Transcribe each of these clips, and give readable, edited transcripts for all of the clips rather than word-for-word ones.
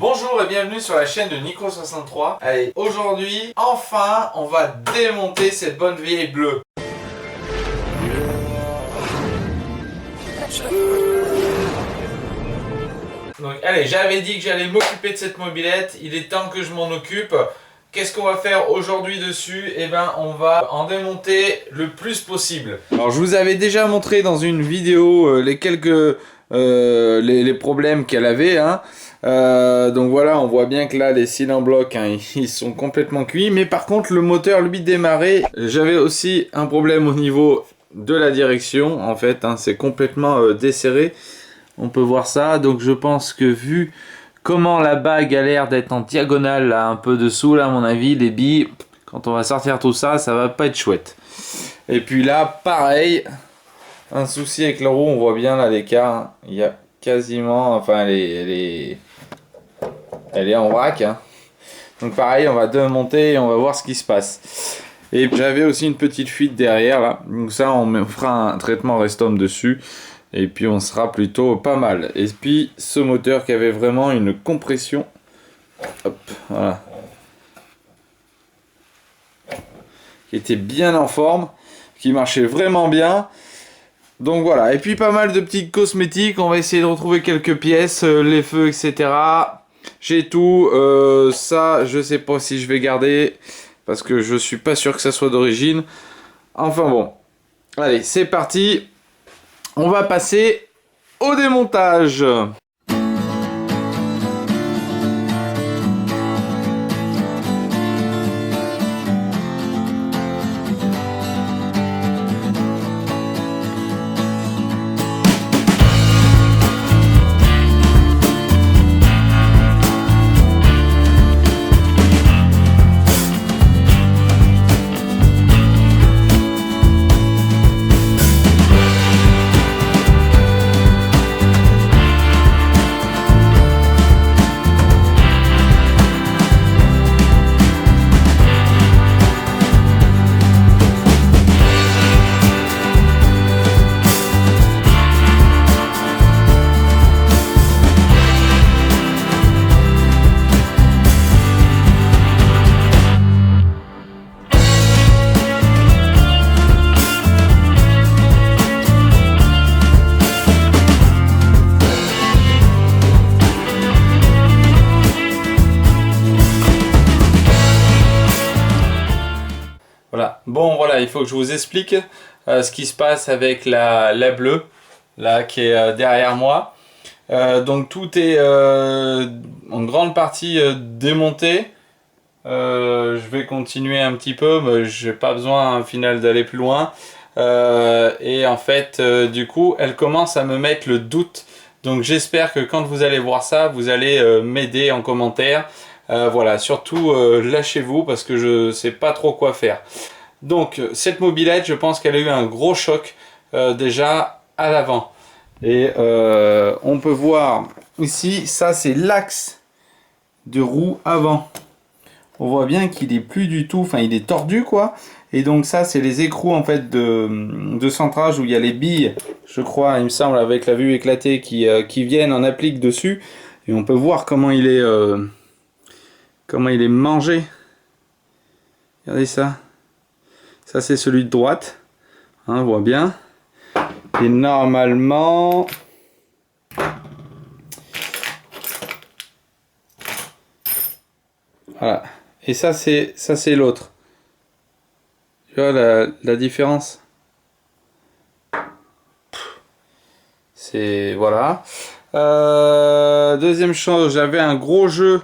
Bonjour et bienvenue sur la chaîne de Nico63. Allez, aujourd'hui, enfin, on va démonter cette bonne vieille bleue. Donc allez, j'avais dit que j'allais m'occuper de cette mobilette, il est temps que je m'en occupe. Qu'est-ce qu'on va faire aujourd'hui dessus? Eh ben, on va en démonter le plus possible. Alors, je vous avais déjà montré dans une vidéo les quelques les problèmes qu'elle avait, hein. Donc voilà, on voit bien que là les cils en bloc, hein, ils sont complètement cuits, mais par contre le moteur lui démarrait. J'avais aussi un problème au niveau de la direction, en fait, hein, c'est complètement desserré, on peut voir ça. Donc je pense que vu comment la bague a l'air d'être en diagonale là, un peu dessous là, à mon avis, les billes, quand on va sortir tout ça, ça va pas être chouette. Et puis là pareil, un souci avec la roue, on voit bien là l'écart, il y a quasiment, enfin elle est en vrac, hein. Donc pareil, on va démonter et on va voir ce qui se passe. Et j'avais aussi une petite fuite derrière là, donc ça on fera un traitement Restome dessus et puis on sera plutôt pas mal. Et puis ce moteur qui avait vraiment une compression, hop, voilà, qui était bien en forme, qui marchait vraiment bien. Donc voilà, et puis pas mal de petites cosmétiques, on va essayer de retrouver quelques pièces, les feux, etc. J'ai tout, ça je sais pas si je vais garder, parce que je suis pas sûr que ça soit d'origine. Enfin bon, allez c'est parti, on va passer au démontage. Voilà, bon voilà, il faut que je vous explique ce qui se passe avec la bleue, là, qui est derrière moi. Donc tout est en grande partie démonté. Je vais continuer un petit peu, mais j'ai pas besoin au final d'aller plus loin. Et en fait, du coup, elle commence à me mettre le doute. Donc j'espère que quand vous allez voir ça, vous allez m'aider en commentaire. Voilà, surtout lâchez-vous parce que je sais pas trop quoi faire. Donc cette mobilette, je pense qu'elle a eu un gros choc déjà à l'avant. Et on peut voir ici, ça c'est l'axe de roue avant. On voit bien qu'il est plus du tout, enfin il est tordu quoi. Et donc ça c'est les écrous en fait de centrage où il y a les billes, je crois, il me semble, avec la vue éclatée qui viennent en applique dessus. Et on peut voir comment il est mangé. Regardez ça. Ça c'est celui de droite. Hein, on voit bien. Et normalement... Voilà. Et ça c'est l'autre. Tu vois la différence? C'est... Voilà. Deuxième chose, j'avais un gros jeu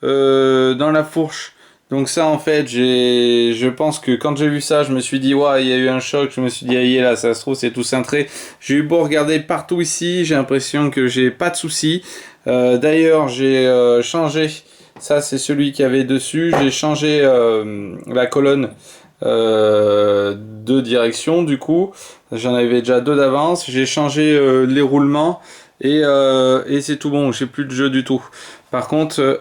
dans la fourche. Donc ça en fait, je pense que quand j'ai vu ça, je me suis dit ouais, il y a eu un choc, je me suis dit aïe là, ça se trouve c'est tout cintré. J'ai eu beau regarder partout ici, j'ai l'impression que j'ai pas de soucis. D'ailleurs j'ai changé, ça c'est celui qui avait dessus, j'ai changé la colonne de direction du coup, j'en avais déjà deux d'avance, j'ai changé les roulements et c'est tout bon, j'ai plus de jeu du tout. Par contre,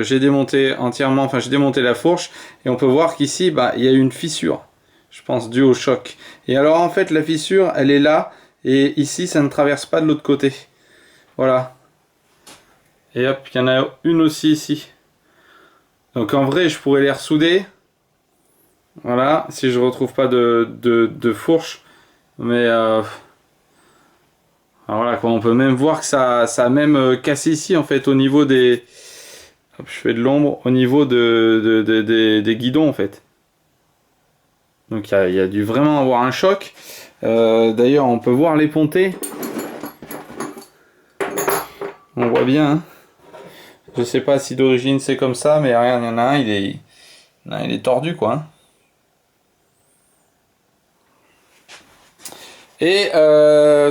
j'ai démonté entièrement, enfin j'ai démonté la fourche et on peut voir qu'ici, bah, il y a une fissure, je pense due au choc. Et alors en fait la fissure, elle est là et ici ça ne traverse pas de l'autre côté. Voilà. Et hop, il y en a une aussi ici. Donc en vrai, je pourrais les ressouder. Voilà, si je retrouve pas de fourche. Mais voilà quoi, on peut même voir que ça a même cassé ici en fait au niveau des... Hop, je fais de l'ombre au niveau des guidons en fait. Donc il y a dû vraiment avoir un choc. D'ailleurs, on peut voir les pontées. On voit bien. Hein. Je sais pas si d'origine c'est comme ça, mais regarde, il y en a un, il est tordu quoi. Hein. Et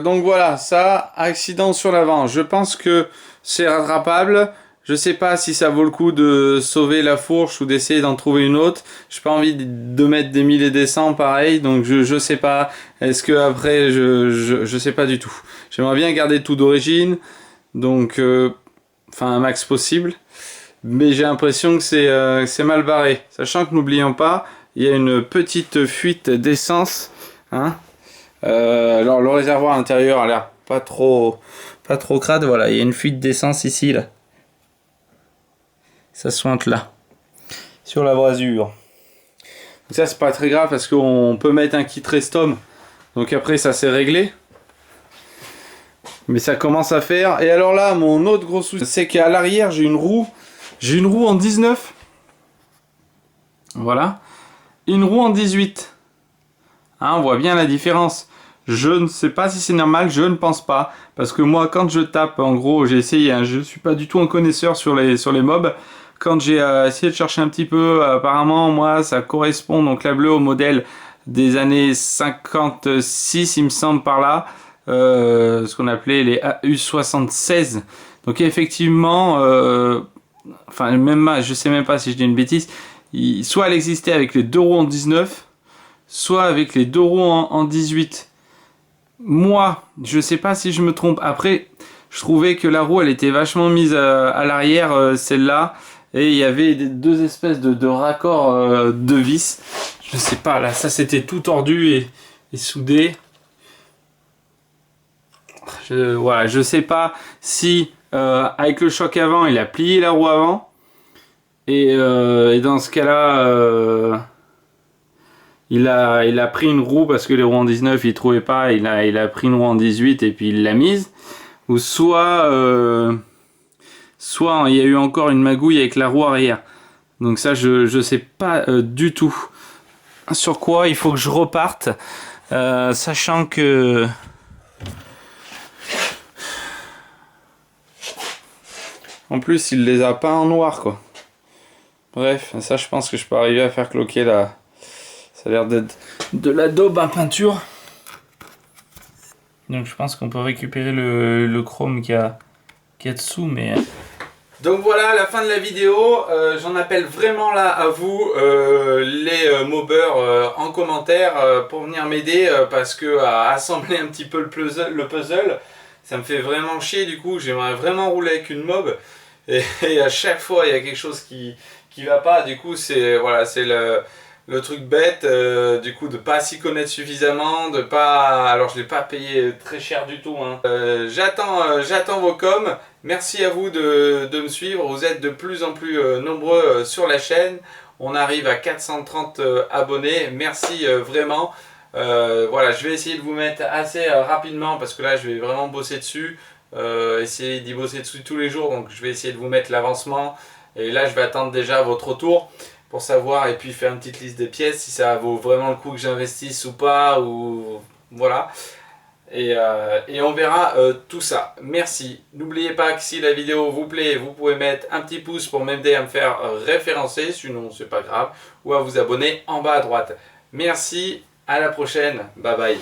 donc voilà, ça, accident sur l'avant. Je pense que c'est rattrapable. Je sais pas si ça vaut le coup de sauver la fourche ou d'essayer d'en trouver une autre. J'ai pas envie de mettre des 1000 et des 100 pareil, donc je sais pas. Est-ce que après, je sais pas du tout. J'aimerais bien garder tout d'origine, donc enfin un max possible. Mais j'ai l'impression que c'est mal barré. Sachant que n'oublions pas, il y a une petite fuite d'essence. Hein. Alors le réservoir intérieur a l'air pas trop crade. Voilà, il y a une fuite d'essence ici là. Ça sointe là, sur la brasure. Donc ça c'est pas très grave parce qu'on peut mettre un kit Restom. Donc après ça c'est réglé. Mais ça commence à faire. Et alors là, mon autre gros souci, c'est qu'à l'arrière j'ai une roue. J'ai une roue en 19. Voilà. Une roue en 18. Hein, on voit bien la différence. Je ne sais pas si c'est normal, je ne pense pas. Parce que moi, quand je tape, en gros, j'ai essayé, hein, je ne suis pas du tout un connaisseur sur les mobs. Quand j'ai essayé de chercher un petit peu, apparemment, moi, ça correspond, donc la bleue, au modèle des années 56, il me semble, par là. Ce qu'on appelait les AU76. Donc effectivement, enfin, même, je sais même pas si je dis une bêtise, soit elle existait avec les deux roues en 19, soit avec les deux roues en 18. Moi, je sais pas si je me trompe. Après, je trouvais que la roue, elle était vachement mise à l'arrière, celle-là. Et il y avait deux espèces de raccords de vis. Je sais pas, là, ça c'était tout tordu et soudé. Voilà, je sais pas si avec le choc avant, il a plié la roue avant. Et dans ce cas-là... Il a pris une roue parce que les roues en 19 il trouvait pas, il a pris une roue en 18 et puis il l'a mise. Ou soit il y a eu encore une magouille avec la roue arrière. Donc ça je sais pas du tout sur quoi il faut que je reparte. Sachant que en plus il les a pas en noir quoi. Bref, ça je pense que je peux arriver à faire cloquer la... Ça a l'air d'être de la daube en peinture. Donc je pense qu'on peut récupérer le chrome qu'il y a dessous. Mais... Donc voilà la fin de la vidéo. J'en appelle vraiment là à vous les mobbers en commentaire pour venir m'aider parce que à assembler un petit peu le puzzle, ça me fait vraiment chier du coup. J'aimerais vraiment rouler avec une mob et à chaque fois il y a quelque chose qui va pas. Du coup c'est voilà, c'est le truc bête, du coup de pas s'y connaître suffisamment, de pas... Alors je l'ai pas payé très cher du tout. Hein. J'attends vos coms. Merci à vous de me suivre. Vous êtes de plus en plus nombreux sur la chaîne. On arrive à 430 abonnés. Merci vraiment. Voilà, je vais essayer de vous mettre assez rapidement parce que là je vais vraiment bosser dessus. Essayer d'y bosser dessus tous les jours. Donc je vais essayer de vous mettre l'avancement. Et là je vais attendre déjà votre retour pour savoir et puis faire une petite liste des pièces si ça vaut vraiment le coup que j'investisse ou pas, ou voilà, et on verra tout ça. Merci, n'oubliez pas que si la vidéo vous plaît, vous pouvez mettre un petit pouce pour m'aider à me faire référencer, sinon c'est pas grave, ou à vous abonner en bas à droite. Merci, à la prochaine, bye bye.